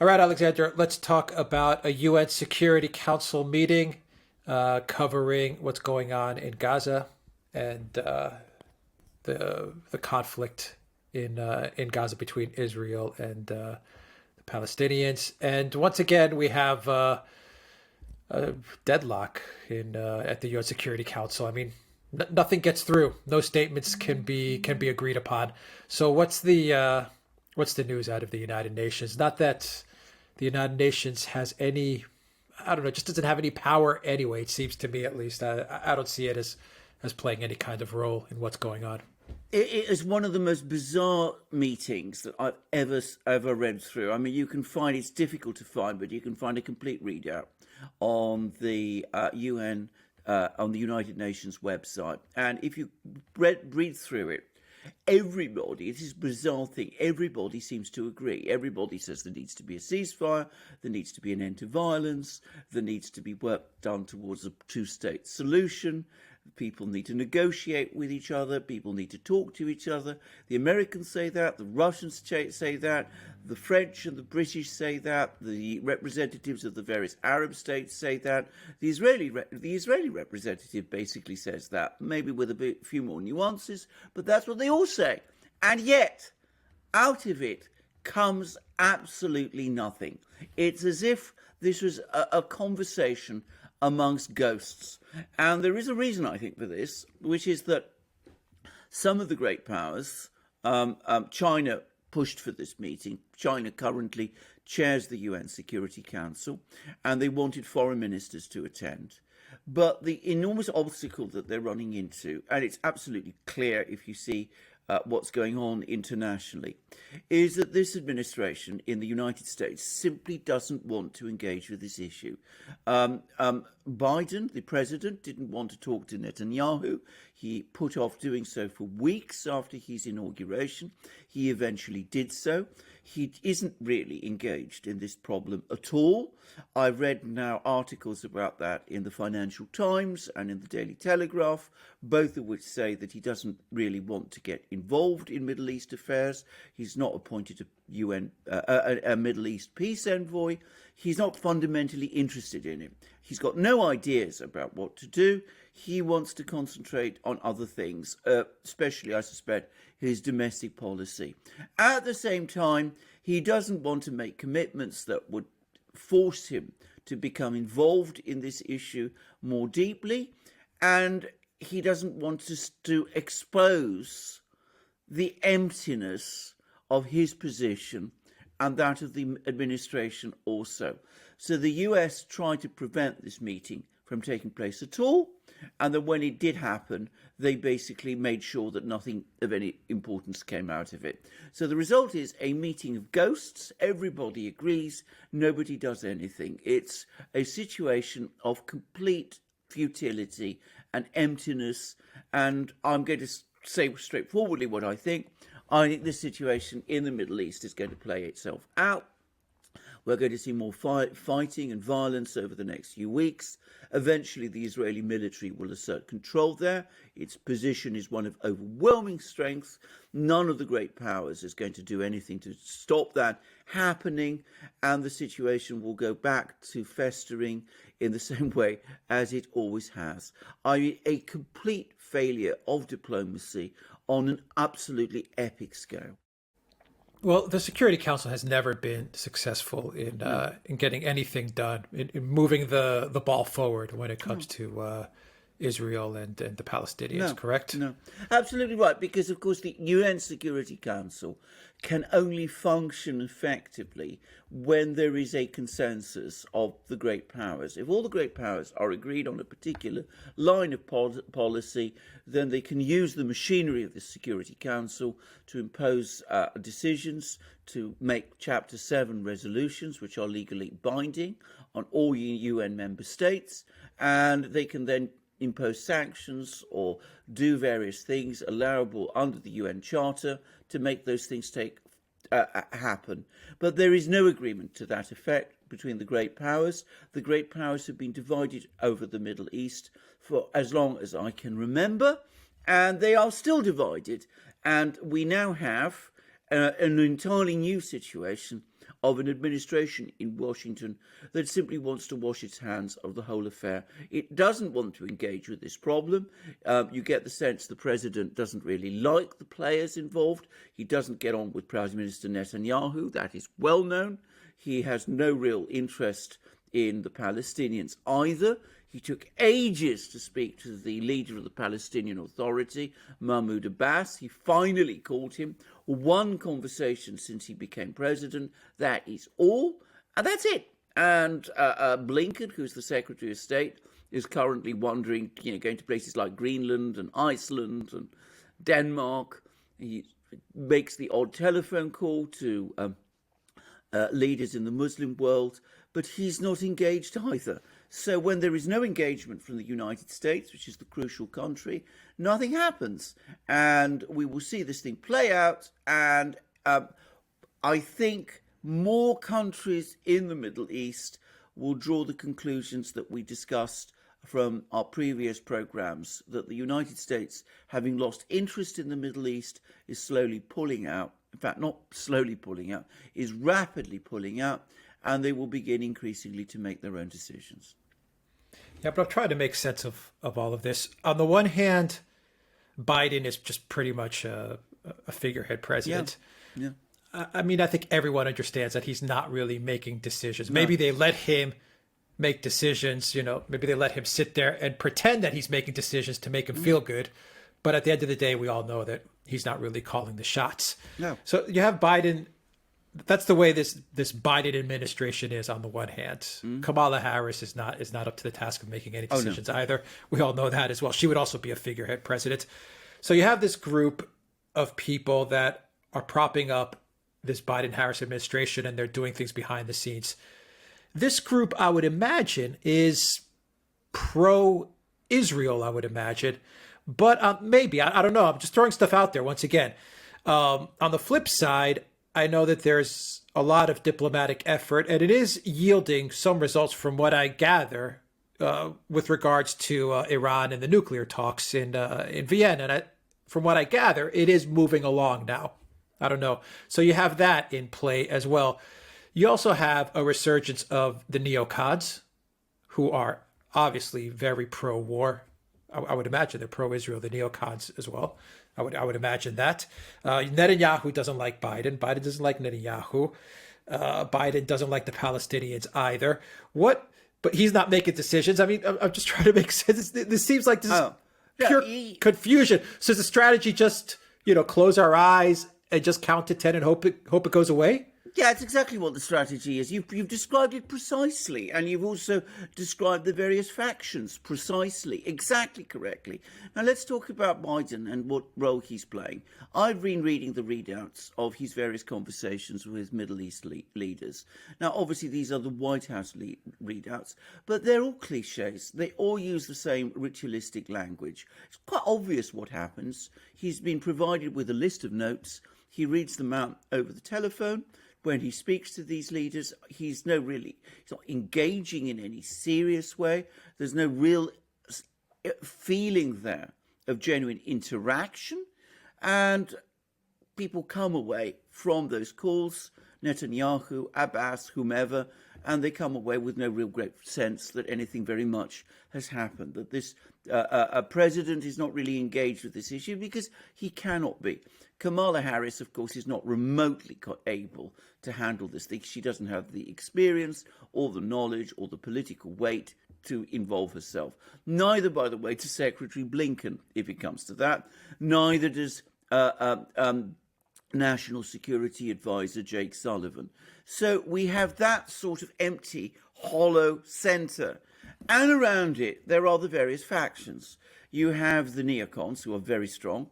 All right, Alexander, let's talk about a UN Security Council meeting covering what's going on in Gaza and the conflict in Gaza between Israel and the Palestinians. And once again, we have a deadlock in at the UN Security Council. I mean, nothing gets through. No statements can be agreed upon. So what's the news out of the United Nations? Not that the United Nations has any, I don't know, just doesn't have any power anyway. It seems to me, at least. I don't see it as playing any kind of role in what's going on. It is one of the most bizarre meetings that I've ever read through. I mean, you can find, it's difficult to find, but you can find a complete readout on the on the United Nations website. And if you read through it, everybody, it is a bizarre thing, everybody seems to agree. Everybody says there needs to be a ceasefire, there needs to be an end to violence, there needs to be work done towards a two-state solution. People need to negotiate with each other. People need to talk to each other. The Americans say that. The Russians say that. The French and the British say that. The representatives of the various Arab states say that. The Israeli representative basically says that, maybe with a few more nuances, but that's what they all say. And yet, out of it comes absolutely nothing. It's as if this was a conversation amongst ghosts. And there is a reason, I think, for this, which is that some of the great powers, China pushed for this meeting. China currently chairs the UN Security Council, and they wanted foreign ministers to attend. But the enormous obstacle that they're running into, and it's absolutely clear if you see what's going on internationally, is that this administration in the United States simply doesn't want to engage with this issue. Biden, the president, didn't want to talk to Netanyahu. He put off doing so for weeks after his inauguration. He eventually did so. He isn't really engaged in this problem at all. I've read now articles about that in the Financial Times and in the Daily Telegraph, both of which say that he doesn't really want to get involved in Middle East affairs. He's not appointed a Middle East peace envoy. He's not fundamentally interested in it. He's got no ideas about what to do. He wants to concentrate on other things, especially, I suspect, his domestic policy. At the same time, he doesn't want to make commitments that would force him to become involved in this issue more deeply, and he doesn't want to expose the emptiness of his position and that of the administration also. So the US tried to prevent this meeting from taking place at all, and then when it did happen, they basically made sure that nothing of any importance came out of it. So the result is a meeting of ghosts. Everybody agrees, nobody does anything. It's a situation of complete futility and emptiness, and I'm going to say straightforwardly what I think. I think this situation in the Middle East is going to play itself out. We're going to see more fighting and violence over the next few weeks. Eventually, the Israeli military will assert control there. Its position is one of overwhelming strength. None of the great powers is going to do anything to stop that happening, and the situation will go back to festering in the same way as it always has. A complete failure of diplomacy on an absolutely epic scale. Well, the Security Council has never been successful in getting anything done, in moving the ball forward when it comes to Israel and the Palestinians, correct? No, absolutely right, because of course the UN Security Council can only function effectively when there is a consensus of the great powers. If all the great powers are agreed on a particular line of policy, then they can use the machinery of the Security Council to impose decisions, to make Chapter 7 resolutions, which are legally binding on all UN member states, and they can then impose sanctions or do various things allowable under the UN Charter to make those things happen. But there is no agreement to that effect between the great powers. The great powers have been divided over the Middle East for as long as I can remember, and they are still divided. And we now have an entirely new situation of an administration in Washington that simply wants to wash its hands of the whole affair. It doesn't want to engage with this problem. You get the sense the president doesn't really like the players involved. He doesn't get on with Prime Minister Netanyahu. That is well known. He has no real interest in the Palestinians either. He took ages to speak to the leader of the Palestinian Authority, Mahmoud Abbas. He finally called him. One conversation since he became president. That is all. And that's it. And Blinken, who's the Secretary of State, is currently wandering, going to places like Greenland and Iceland and Denmark. He makes the odd telephone call to leaders in the Muslim world, but he's not engaged either. So when there is no engagement from the United States, which is the crucial country, nothing happens. And we will see this thing play out. And I think more countries in the Middle East will draw the conclusions that we discussed from our previous programs, that the United States, having lost interest in the Middle East, is slowly pulling out. In fact, not slowly pulling out, is rapidly pulling out, and they will begin increasingly to make their own decisions. Yeah, but I'm trying to make sense of all of this. On the one hand, Biden is just pretty much a figurehead president. Yeah. I mean, I think everyone understands that he's not really making decisions. No. Maybe they let him make decisions, maybe they let him sit there and pretend that he's making decisions to make him feel good. But at the end of the day, we all know that he's not really calling the shots. No. So you have Biden. That's the way this Biden administration is on the one hand. Kamala Harris is not up to the task of making any decisions either. We all know that as well. She would also be a figurehead president. So you have this group of people that are propping up this Biden-Harris administration, and they're doing things behind the scenes. This group, I would imagine, is pro-Israel, I would imagine. But maybe, I don't know. I'm just throwing stuff out there once again. On the flip side, I know that there's a lot of diplomatic effort, and it is yielding some results from what I gather with regards to Iran and the nuclear talks in Vienna. And from what I gather, it is moving along now. I don't know. So you have that in play as well. You also have a resurgence of the neocons, who are obviously very pro-war. I would imagine they're pro-Israel, the neocons as well. I would imagine that. Netanyahu doesn't like Biden. Biden doesn't like Netanyahu. Biden doesn't like the Palestinians either. But he's not making decisions. I mean, I'm just trying to make sense. This seems like this is pure confusion. So is the strategy just, close our eyes and just count to 10 and hope it goes away? Yeah, it's exactly what the strategy is. You've described it precisely, and you've also described the various factions precisely, exactly correctly. Now let's talk about Biden and what role he's playing. I've been reading the readouts of his various conversations with Middle East leaders. Now, obviously, these are the White House readouts, but they're all cliches. They all use the same ritualistic language. It's quite obvious what happens. He's been provided with a list of notes. He reads them out over the telephone. When he speaks to these leaders, he's not engaging in any serious way. There's no real feeling there of genuine interaction. And people come away from those calls, Netanyahu, Abbas, whomever, and they come away with no real great sense that anything very much has happened, that this president is not really engaged with this issue because he cannot be. Kamala Harris, of course, is not remotely able to handle this thing. She doesn't have the experience or the knowledge or the political weight to involve herself. Neither, by the way, does Secretary Blinken, if it comes to that. Neither does National Security Advisor Jake Sullivan. So we have that sort of empty, hollow centre. And around it, there are the various factions. You have the neocons, who are very strong.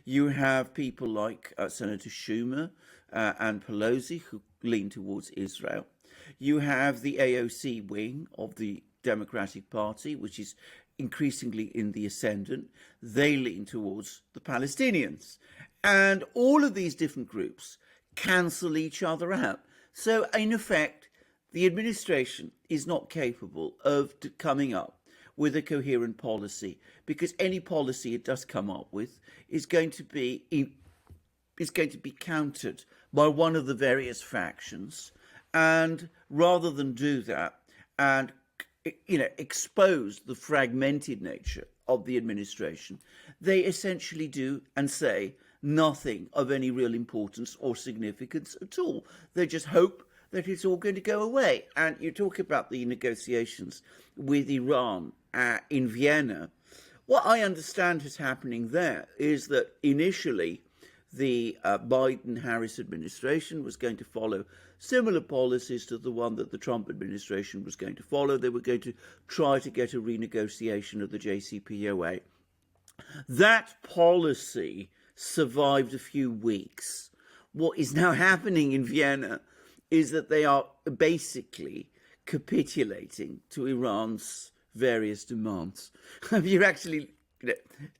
You have people like Senator Schumer and Pelosi, who lean towards Israel. You have the AOC wing of the Democratic Party, which is increasingly in the ascendant. They lean towards the Palestinians. And all of these different groups cancel each other out. So, in effect, the administration is not capable of coming up with a coherent policy, because any policy it does come up with is going to be countered by one of the various factions, And rather than do that and expose the fragmented nature of the administration, they essentially do and say nothing of any real importance or significance at all. They just hope that it's all going to go away. And you talk about the negotiations with Iran in Vienna. What I understand is happening there is that initially the Biden-Harris administration was going to follow similar policies to the one that the Trump administration was going to follow. They were going to try to get a renegotiation of the JCPOA. That policy survived a few weeks. What is now happening in Vienna is that they are basically capitulating to Iran's various demands. If you actually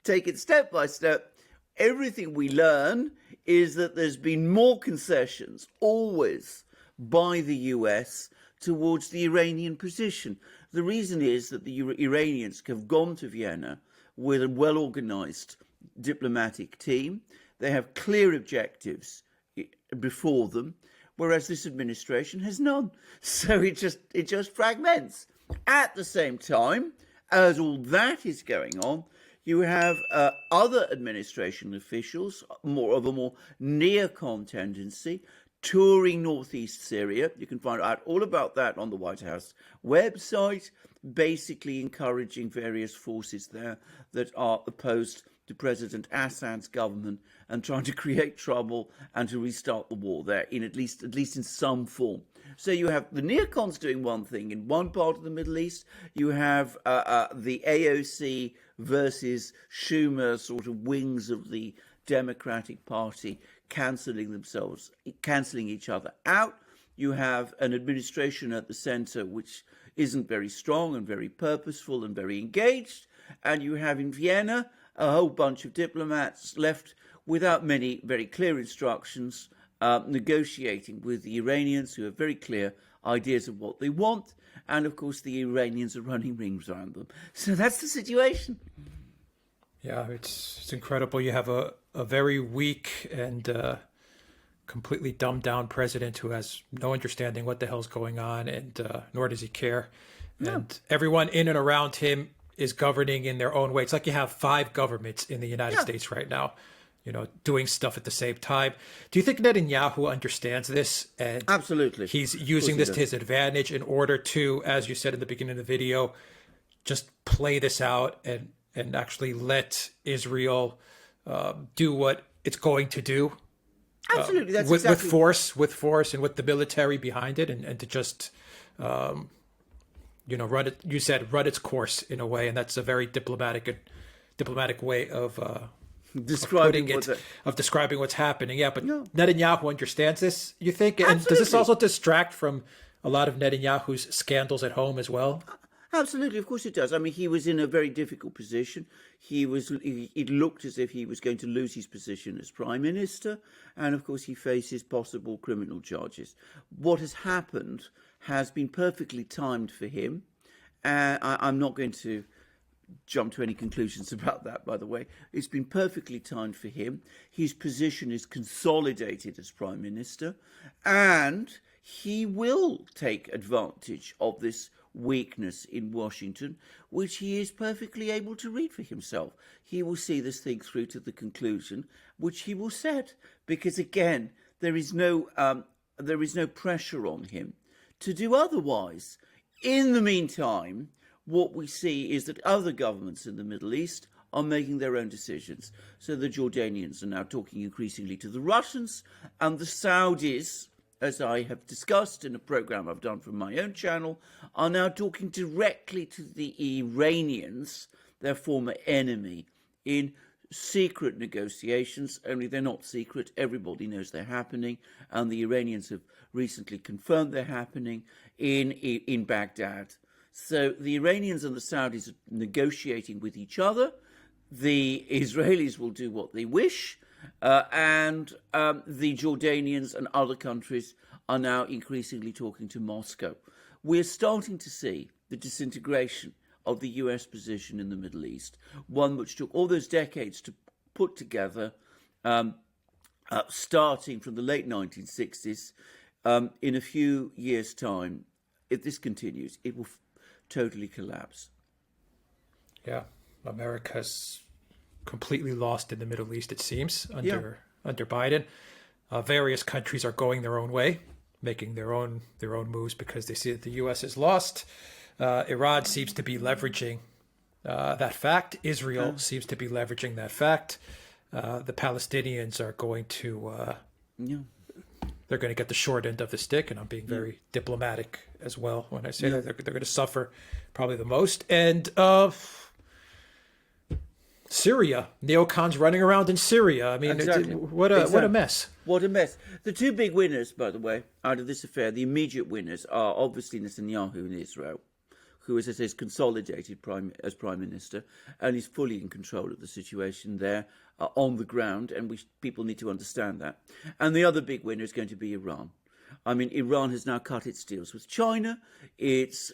take it step by step, everything we learn is that there's been more concessions always by the US towards the Iranian position. The reason is that the Iranians have gone to Vienna with a well-organized diplomatic team. They have clear objectives before them, whereas this administration has none. So it just fragments. At the same time, as all that is going on, you have other administration officials, more of a more neocon tendency, touring northeast Syria. You can find out all about that on the White House website, basically encouraging various forces there that are opposed to President Assad's government and trying to create trouble and to restart the war there in at least in some form. So you have the neocons doing one thing in one part of the Middle East. You have the AOC versus Schumer sort of wings of the Democratic Party cancelling each other out. You have an administration at the center which isn't very strong and very purposeful and very engaged. And you have in Vienna a whole bunch of diplomats left without many very clear instructions, negotiating with the Iranians who have very clear ideas of what they want. And of course, the Iranians are running rings around them. So that's the situation. Yeah, it's incredible. You have a very weak and completely dumbed down president who has no understanding what the hell's going on, and nor does he care. No. And everyone in and around him is governing in their own way. It's like you have 5 governments in the United States right now, doing stuff at the same time. Do you think Netanyahu understands this? And absolutely. He's using this to his advantage in order to, as you said in the beginning of the video, just play this out and actually let Israel do what it's going to do. Absolutely, that's with force, and with the military behind it, and to just run it. You said run its course in a way, and that's a very diplomatic way of describing what's happening. Yeah, but Netanyahu understands this, you think? And absolutely. Does this also distract from a lot of Netanyahu's scandals at home as well? Absolutely, of course it does. I mean, he was in a very difficult position. It looked as if he was going to lose his position as prime minister, and of course he faces possible criminal charges. What has happened has been perfectly timed for him. I'm not going to jump to any conclusions about that, by the way. It's been perfectly timed for him. His position is consolidated as prime minister, and he will take advantage of this weakness in Washington, which he is perfectly able to read for himself. He will see this thing through to the conclusion, which he will set, because again, there is no pressure on him to do otherwise. In the meantime, what we see is that other governments in the Middle East are making their own decisions. So the Jordanians are now talking increasingly to the Russians, and the Saudis, as I have discussed in a program I've done from my own channel, are now talking directly to the Iranians, their former enemy, in secret negotiations, only they're not secret. Everybody knows they're happening, and the Iranians have recently confirmed they're happening in Baghdad. So the Iranians and the Saudis are negotiating with each other. The Israelis will do what they wish. And the Jordanians and other countries are now increasingly talking to Moscow. We're starting to see the disintegration of the US position in the Middle East, one which took all those decades to put together, starting from the late 1960s, in a few years' time, if this continues, it will totally collapse. Yeah, America's completely lost in the Middle East, it seems, under Biden. Various countries are going their own way, making their own moves because they see that the U.S. is lost. Iran seems to be leveraging that fact. Israel seems to be leveraging that fact. The Palestinians are going to they're going to get the short end of the stick, and I'm being very diplomatic as well when I say that they're going to suffer probably the most. And Syria, neocons running around in Syria. I mean, Exactly. what a mess. What a mess. The two big winners, by the way, out of this affair, the immediate winners are obviously Netanyahu in Israel, who, as I say, is consolidated as prime minister, and is fully in control of the situation there on the ground, and people need to understand that. And the other big winner is going to be Iran. I mean, Iran has now cut its deals with China. It's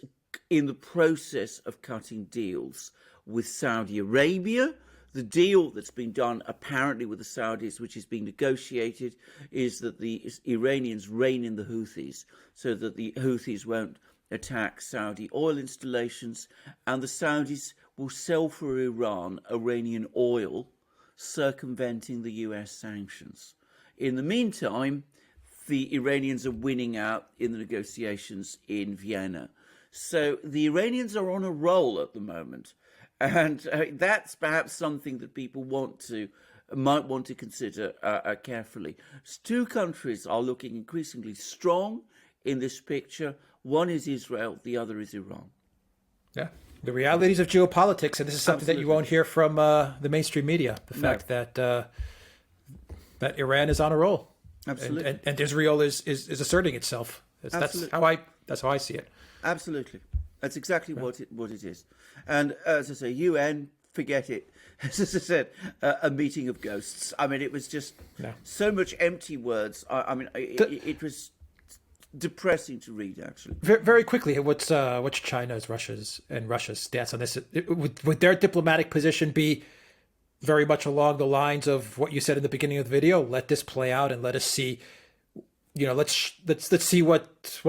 in the process of cutting deals with Saudi Arabia. The deal that's been done apparently with the Saudis, which is being negotiated, is that the Iranians rein in the Houthis so that the Houthis won't attack Saudi oil installations, and the Saudis will sell for Iran Iranian oil, circumventing the US sanctions. In the meantime, the Iranians are winning out in the negotiations in Vienna. So the Iranians are on a roll at the moment. And that's perhaps something that people might want to consider carefully. Two countries are looking increasingly strong in this picture. One is Israel, the other is Iran. Yeah, the realities of geopolitics, and this is something that you won't hear from the mainstream media. The fact that that Iran is on a roll, Absolutely, and Israel is asserting itself. That's how I see it. Absolutely. That's exactly what it is. And as I say, UN, forget it. As I said, a meeting of ghosts. I mean, it was just so much empty words. I mean, it was depressing to read, actually. Very quickly, what's China's, Russia's stance on this? Would their diplomatic position be very much along the lines of what you said in the beginning of the video? Let this play out and let us see. Let's see what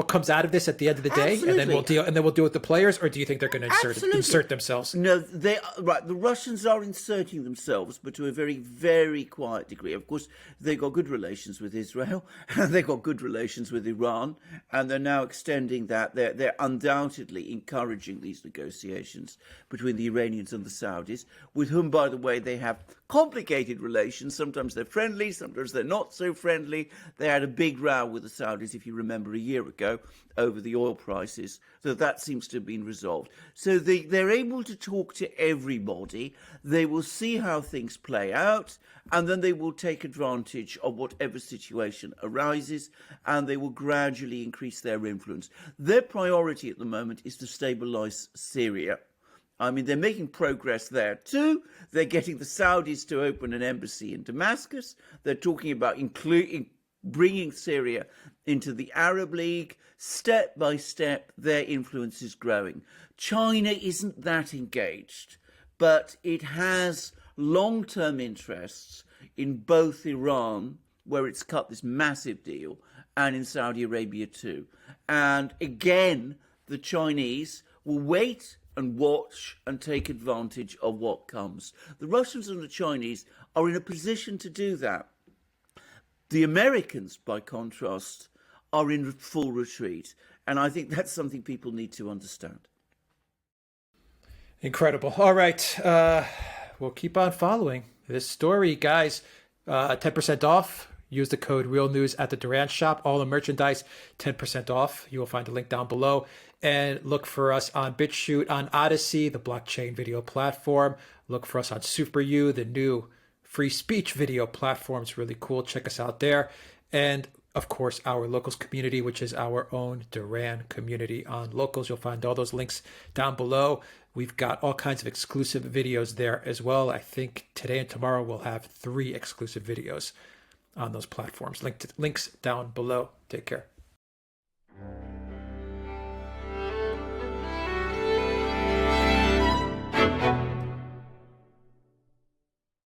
comes out of this at the end of the day. Absolutely. and then we'll deal with the players. Or do you think they're going to insert themselves? No, they right. The Russians are inserting themselves, but to a very, very quiet degree. Of course, they've got good relations with Israel, and they've got good relations with Iran, and they're now extending that. They're undoubtedly encouraging these negotiations between the Iranians and the Saudis, with whom, by the way, they have complicated relations. Sometimes they're friendly, sometimes they're not so friendly. They had a big row with the Saudis, if you remember, a year ago over the oil prices. So that seems to have been resolved. So they're able to talk to everybody. They will see how things play out, and then they will take advantage of whatever situation arises, and they will gradually increase their influence. Their priority at the moment is to stabilize Syria. I mean, they're making progress there too. They're getting the Saudis to open an embassy in Damascus. They're talking about bringing Syria into the Arab League. Step by step, their influence is growing. China isn't that engaged, but it has long-term interests in both Iran, where it's cut this massive deal, and in Saudi Arabia too. And again, the Chinese will wait and watch and take advantage of what comes. The Russians and the Chinese are in a position to do that. The Americans, by contrast, are in full retreat. And I think that's something people need to understand. Incredible. All right. We'll keep on following this story, guys. 10% off. Use the code REALNEWS at the Duran shop. All the merchandise, 10% off. You will find a link down below. And look for us on BitChute, on Odyssey, the blockchain video platform. Look for us on SuperU, the new free speech video platform. It's really cool. Check us out there. And of course, our Locals community, which is our own Duran community on Locals. You'll find all those links down below. We've got all kinds of exclusive videos there as well. I think today and tomorrow we'll have 3 exclusive videos on those platforms. Links down below. Take care.